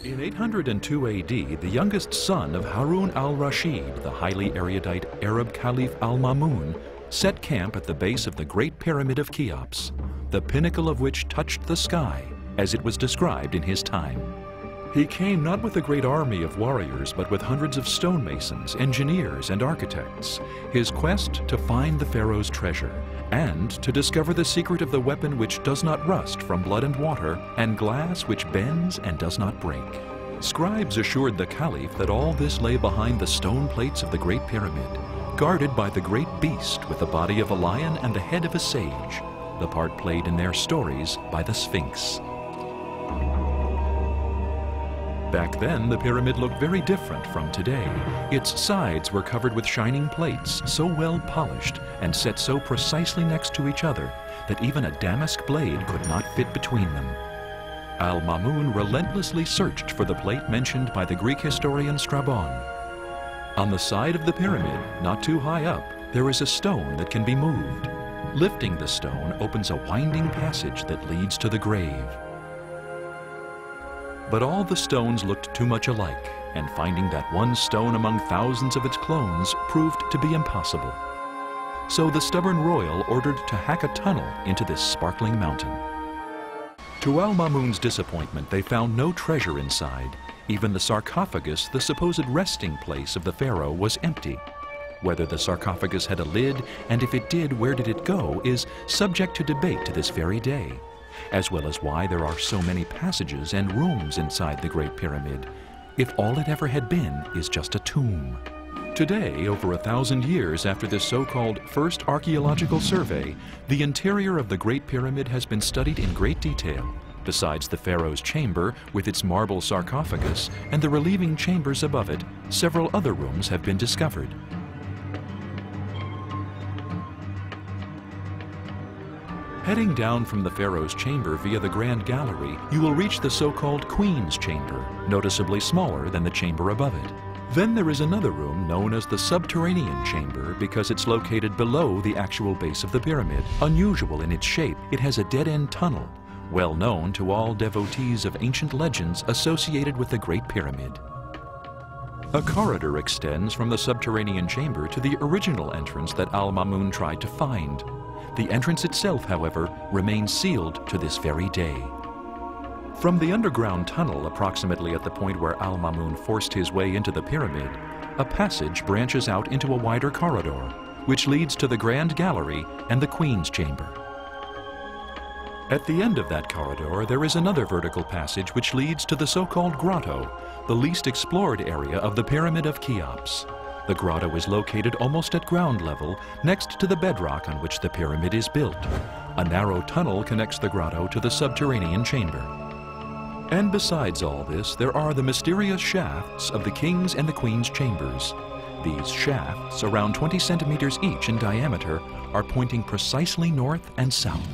In 802 AD, the youngest son of Harun al-Rashid, the highly erudite Arab Caliph al-Ma'mun, set camp at the base of the Great Pyramid of Cheops, the pinnacle of which touched the sky, as it was described in his time. He came not with a great army of warriors, but with hundreds of stonemasons, engineers, and architects, his quest to find the pharaoh's treasure, and to discover the secret of the weapon which does not rust from blood and water, and glass which bends and does not break. Scribes assured the caliph that all this lay behind the stone plates of the Great Pyramid, guarded by the great beast with the body of a lion and the head of a sage, the part played in their stories by the Sphinx. Back then, the pyramid looked very different from today. Its sides were covered with shining plates, so well polished and set so precisely next to each other that even a damask blade could not fit between them. Al-Ma'mun relentlessly searched for the plate mentioned by the Greek historian Strabon. On the side of the pyramid, not too high up, there is a stone that can be moved. Lifting the stone opens a winding passage that leads to the grave. But all the stones looked too much alike, and finding that one stone among thousands of its clones proved to be impossible. So the stubborn royal ordered to hack a tunnel into this sparkling mountain. To Al-Ma'mun's disappointment, they found no treasure inside. Even the sarcophagus, the supposed resting place of the pharaoh, was empty. Whether the sarcophagus had a lid, and if it did, where did it go, is subject to debate to this very day, as well as why there are so many passages and rooms inside the Great Pyramid, if all it ever had been is just a tomb. Today, over 1,000 years after this so-called first archaeological survey, the interior of the Great Pyramid has been studied in great detail. Besides the pharaoh's chamber with its marble sarcophagus and the relieving chambers above it, several other rooms have been discovered. Heading down from the pharaoh's chamber via the Grand Gallery, you will reach the so-called Queen's Chamber, noticeably smaller than the chamber above it. Then there is another room known as the Subterranean Chamber because it's located below the actual base of the pyramid. Unusual in its shape, it has a dead-end tunnel, well known to all devotees of ancient legends associated with the Great Pyramid. A corridor extends from the Subterranean Chamber to the original entrance that Al-Ma'mun tried to find. The entrance itself, however, remains sealed to this very day. From the underground tunnel, approximately at the point where Al-Ma'mun forced his way into the pyramid, a passage branches out into a wider corridor, which leads to the Grand Gallery and the Queen's Chamber. At the end of that corridor, there is another vertical passage which leads to the so-called grotto, the least explored area of the Pyramid of Cheops. The grotto is located almost at ground level, next to the bedrock on which the pyramid is built. A narrow tunnel connects the grotto to the subterranean chamber. And besides all this, there are the mysterious shafts of the king's and the queen's chambers. These shafts, around 20 centimeters each in diameter, are pointing precisely north and south.